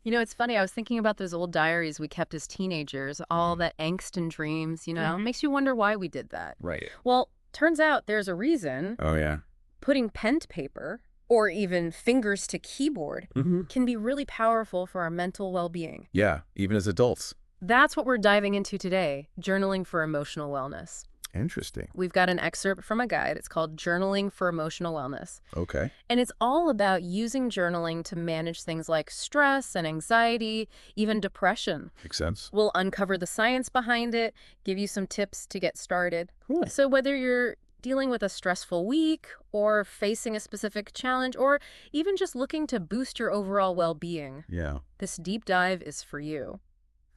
You know, it's funny. I was thinking about those old diaries we kept as teenagers, all Hmm. that angst and dreams, Hmm. makes you wonder why we did that. Right. Well, turns out there's a reason. Oh, yeah. Putting pen to paper or even fingers to keyboard Hmm. can be really powerful for our mental well-being. Yeah, even as adults. That's what we're diving into today, journaling for emotional wellness. Interesting. We've got an excerpt from a guide. It's called Journaling for Emotional Wellness. Okay. And it's all about using journaling to manage things like stress and anxiety, even depression. Makes sense. We'll uncover the science behind it, give you some tips to get started. Cool. So whether you're dealing with a stressful week or facing a specific challenge or even just looking to boost your overall well-being, Yeah. this deep dive is for you.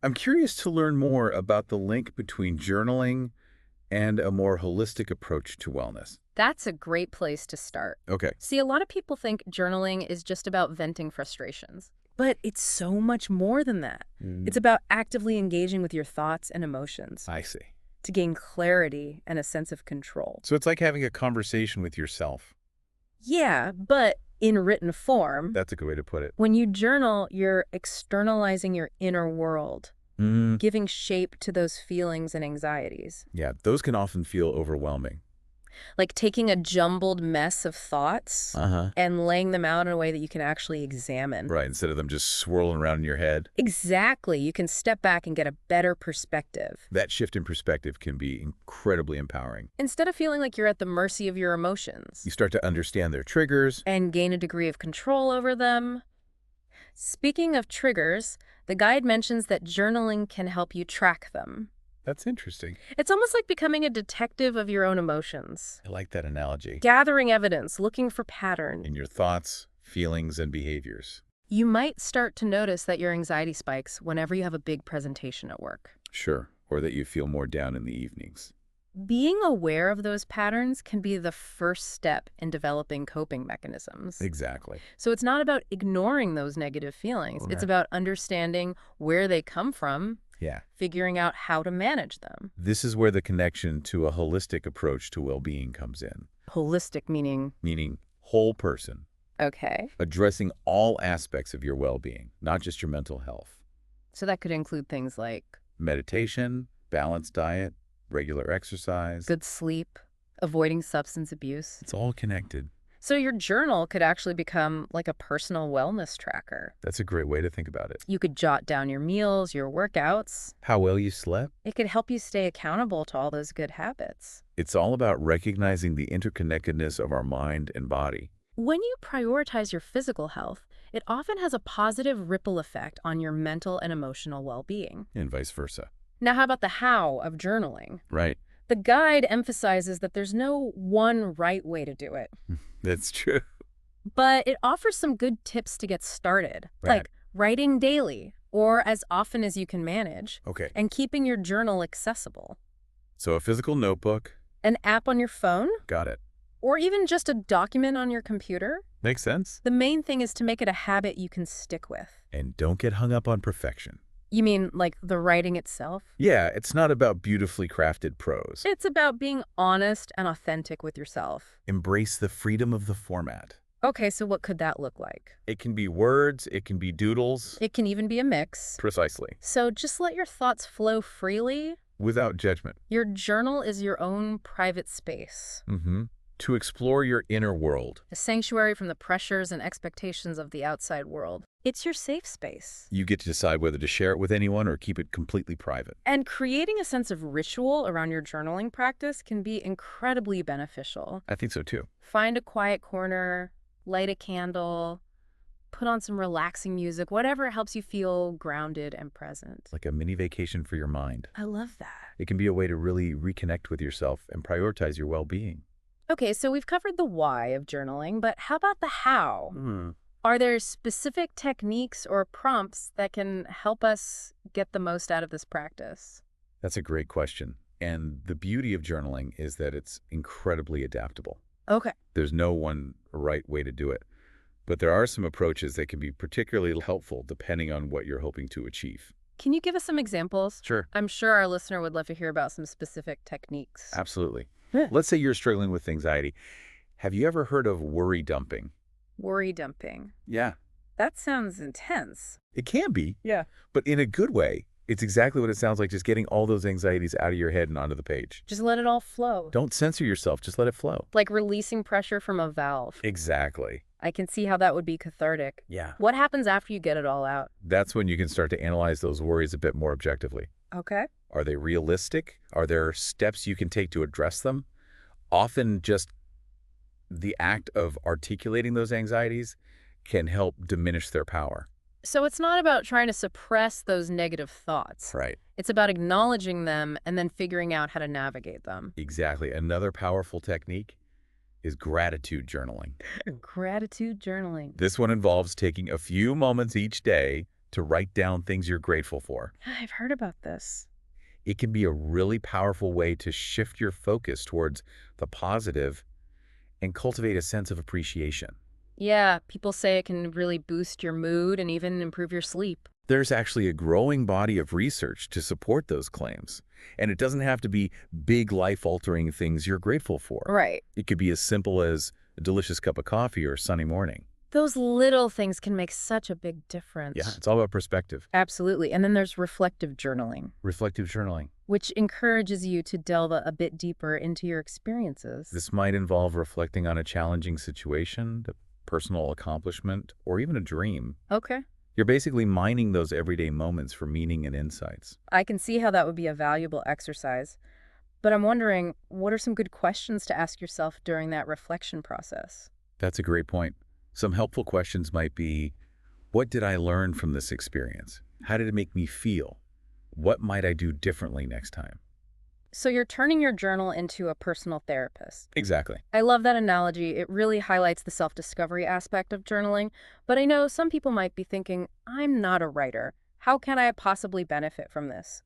I'm curious to learn more about the link between journaling and a more holistic approach to wellness. That's a great place to start. Okay. See, a lot of people think journaling is just about venting frustrations, but it's so much more than that. It's Mm. about actively engaging with your thoughts and emotions I see. to gain clarity and a sense of control. So it's like having a conversation with yourself. Yeah, but in written form, That's a good way to put it. when you journal, you're externalizing your inner world, Mm. giving shape to those feelings and anxieties. Yeah, those can often feel overwhelming. Like taking a jumbled mess of thoughts Uh-huh. and laying them out in a way that you can actually examine. Right, instead of them just swirling around in your head. Exactly. You can step back and get a better perspective. That shift in perspective can be incredibly empowering. Instead of feeling like you're at the mercy of your emotions You start to understand their triggers. and gain a degree of control over them. Speaking of triggers, the guide mentions that journaling can help you track them. That's interesting. It's almost like becoming a detective of your own emotions, I like that analogy. gathering evidence, looking for patterns. In your thoughts, feelings, and behaviors. You might start to notice that your anxiety spikes whenever you have a big presentation at work. Sure. Or that you feel more down in the evenings. Being aware of those patterns can be the first step in developing coping mechanisms. Exactly. So it's not about ignoring those negative feelings. It's Right. about understanding where they come from, Yeah. figuring out how to manage them. This is where the connection to a holistic approach to well-being comes in. Holistic meaning, Meaning whole person, okay. addressing all aspects of your well-being, not just your mental health. So that could include things like Meditation, balanced diet, regular exercise. good sleep, avoiding substance abuse. It's all connected. So your journal could actually become like a personal wellness tracker. That's a great way to think about it. You could jot down your meals, your workouts. How well you slept? It could help you stay accountable to all those good habits. It's all about recognizing the interconnectedness of our mind and body. When you prioritize your physical health, it often has a positive ripple effect on your mental and emotional well-being. And vice versa. Now, how about the how of journaling? Right. The guide emphasizes that there's no one right way to do it, That's true. but it offers some good tips to get started, Right. like writing daily or as often as you can manage, Okay. and keeping your journal accessible. So a physical notebook. An app on your phone, Got it. or even just a document on your computer. Makes sense. The main thing is to make it a habit you can stick with. And don't get hung up on perfection. You mean like the writing itself? Yeah, it's not about beautifully crafted prose. It's about being honest and authentic with yourself. Embrace the freedom of the format. Okay, so what could that look like? It can be words, it can be doodles. It can even be a mix. Precisely. So just let your thoughts flow freely. Without judgment. Your journal is your own private space, To explore your inner world. a sanctuary from the pressures and expectations of the outside world. It's your safe space. You get to decide whether to share it with anyone or keep it completely private. And creating a sense of ritual around your journaling practice can be incredibly beneficial. I think so too. Find a quiet corner, light a candle, put on some relaxing music, whatever helps you feel grounded and present. Like a mini vacation for your mind. I love that. It can be a way to really reconnect with yourself and prioritize your well-being. Okay, so we've covered the why of journaling, but how about the how? Are there specific techniques or prompts that can help us get the most out of this practice? That's a great question. And the beauty of journaling is that it's incredibly adaptable. Okay. There's no one right way to do it. But there are some approaches that can be particularly helpful depending on what you're hoping to achieve. Can you give us some examples? Sure. I'm sure our listener would love to hear about some specific techniques. Absolutely. Yeah. Let's say you're struggling with anxiety. Have you ever heard of worry dumping? Worry dumping. Yeah. That sounds intense. It can be, Yeah. but in a good way. It's exactly what it sounds like, just getting all those anxieties out of your head and onto the page. Just let it all flow. Don't censor yourself, just let it flow. Like releasing pressure from a valve. Exactly. I can see how that would be cathartic. Yeah. What happens after you get it all out? That's when you can start to analyze those worries a bit more objectively. Okay. Are they realistic? Are there steps you can take to address them? Often just the act of articulating those anxieties can help diminish their power. So it's not about trying to suppress those negative thoughts. Right. It's about acknowledging them and then figuring out how to navigate them. Exactly. Another powerful technique is gratitude journaling. Gratitude journaling. This one involves taking a few moments each day to write down things you're grateful for. I've heard about this. It can be a really powerful way to shift your focus towards the positive and cultivate a sense of appreciation. Yeah, people say it can really boost your mood and even improve your sleep. There's actually a growing body of research to support those claims. And it doesn't have to be big life-altering things you're grateful for. Right. It could be as simple as a delicious cup of coffee or a sunny morning. Those little things can make such a big difference. Yeah, it's all about perspective. Absolutely. And then there's reflective journaling, Reflective journaling. which encourages you to delve a bit deeper into your experiences. This might involve reflecting on a challenging situation, a personal accomplishment, or even a dream. Okay. You're basically mining those everyday moments for meaning and insights. I can see how that would be a valuable exercise. But I'm wondering, what are some good questions to ask yourself during that reflection process? That's a great point. Some helpful questions might be, what did I learn from this experience? How did it make me feel? What might I do differently next time? So you're turning your journal into a personal therapist. Exactly. I love that analogy. It really highlights the self-discovery aspect of journaling. But I know some people might be thinking, I'm not a writer. How can I possibly benefit from this?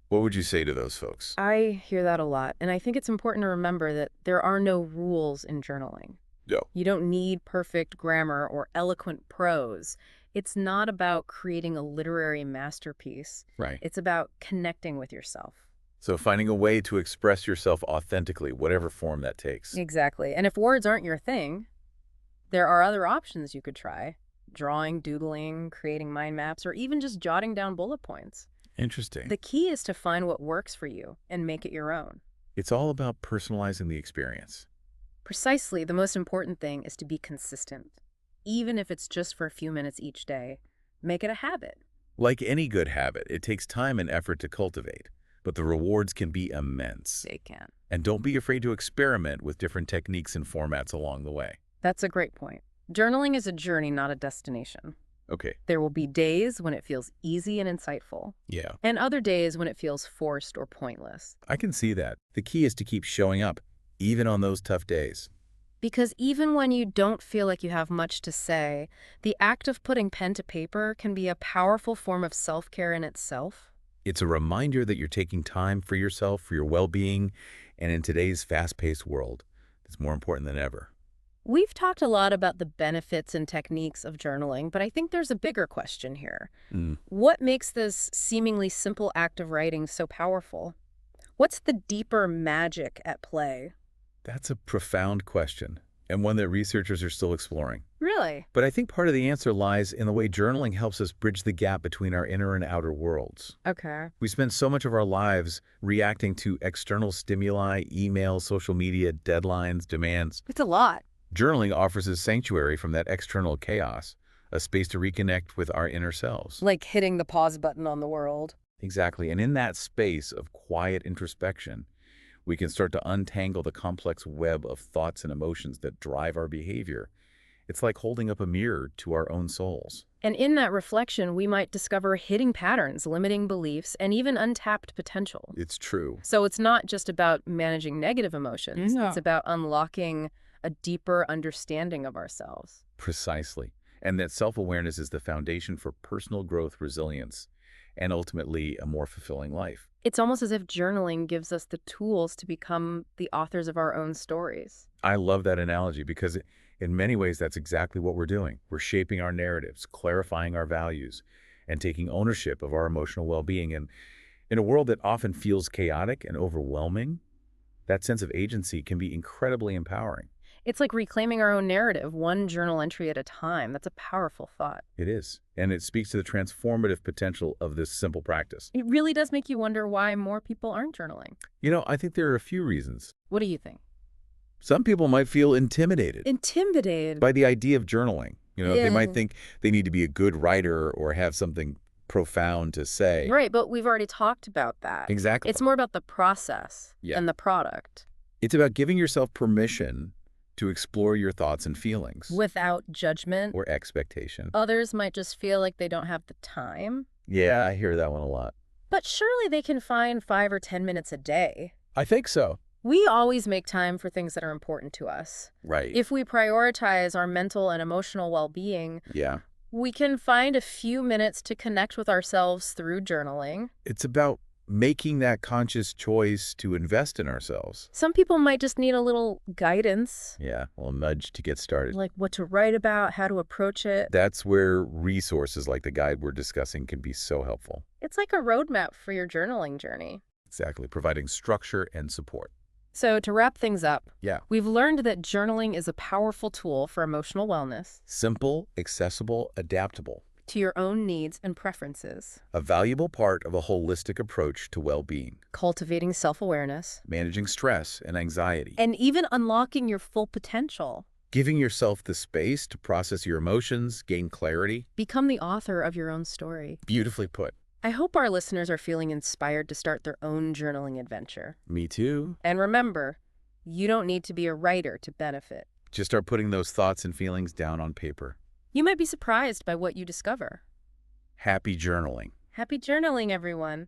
What would you say to those folks? I hear that a lot. And I think it's important to remember that there are no rules in journaling. No. You don't need perfect grammar or eloquent prose. It's not about creating a literary masterpiece. Right. It's about connecting with yourself. So finding a way to express yourself authentically, whatever form that takes. Exactly. And if words aren't your thing, there are other options you could try. Drawing, doodling, creating mind maps, or even just jotting down bullet points. Interesting. The key is to find what works for you and make it your own. It's all about personalizing the experience. Precisely, the most important thing is to be consistent. Even if it's just for a few minutes each day, make it a habit. Like any good habit, it takes time and effort to cultivate, but the rewards can be immense. They can. And don't be afraid to experiment with different techniques and formats along the way. That's a great point. Journaling is a journey, not a destination. Okay. There will be days when it feels easy and insightful, Yeah, and other days when it feels forced or pointless. I can see that. The key is to keep showing up, even on those tough days. Because even when you don't feel like you have much to say, the act of putting pen to paper can be a powerful form of self-care in itself. It's a reminder that you're taking time for yourself, for your well-being, and in today's fast-paced world, it's more important than ever. We've talked a lot about the benefits and techniques of journaling, but I think there's a bigger question here. What makes this seemingly simple act of writing so powerful? What's the deeper magic at play? That's a profound question, and one that researchers are still exploring. Really? But I think part of the answer lies in the way journaling helps us bridge the gap between our inner and outer worlds. Okay. We spend so much of our lives reacting to external stimuli, emails, social media, deadlines, demands. It's a lot. Journaling offers a sanctuary from that external chaos, a space to reconnect with our inner selves. Like hitting the pause button on the world. Exactly. And in that space of quiet introspection, we can start to untangle the complex web of thoughts and emotions that drive our behavior. It's like holding up a mirror to our own souls. And in that reflection, we might discover hidden patterns, limiting beliefs, and even untapped potential. It's true. So it's not just about managing negative emotions. No. It's about unlocking a deeper understanding of ourselves. Precisely. And that self-awareness is the foundation for personal growth, resilience, and ultimately a more fulfilling life. It's almost as if journaling gives us the tools to become the authors of our own stories. I love that analogy because in many ways, that's exactly what we're doing. We're shaping our narratives, clarifying our values, and taking ownership of our emotional well-being. And in a world that often feels chaotic and overwhelming, that sense of agency can be incredibly empowering. It's like reclaiming our own narrative, one journal entry at a time. That's a powerful thought. It is. And it speaks to the transformative potential of this simple practice. It really does make you wonder why more people aren't journaling. I think there are a few reasons. What do you think? Some people might feel intimidated Intimidated. by the idea of journaling. They might Yeah. think they need to be a good writer or have something profound to say. Right, but we've already talked about that. Exactly. It's more about the process Yeah. than the product. It's about giving yourself permission to explore your thoughts and feelings Without judgment, or expectation. others might just feel like they don't have the time. Yeah, I hear that one a lot. But surely they can find 5 or 10 minutes a day. I think so. We always make time for things that are important to us. Right. If we prioritize our mental and emotional well-being, Yeah. we can find a few minutes to connect with ourselves through journaling. It's about making that conscious choice to invest in ourselves. Some people might just need a little guidance, Yeah, a nudge to get started. like what to write about, how to approach it. That's where resources like the guide we're discussing can be so helpful. It's like a roadmap for your journaling journey. Exactly, providing structure and support. So to wrap things up, Yeah. we've learned that journaling is a powerful tool for emotional wellness, Simple, accessible, adaptable. to your own needs and preferences, A valuable part of a holistic approach to well-being, cultivating self-awareness, managing stress and anxiety, and even unlocking your full potential. giving yourself the space to process your emotions, gain clarity. Become the author of your own story. Beautifully put. I hope our listeners are feeling inspired to start their own journaling adventure. Me too. And remember, you don't need to be a writer to benefit. Just start putting those thoughts and feelings down on paper. You might be surprised by what you discover. Happy journaling. Happy journaling, everyone.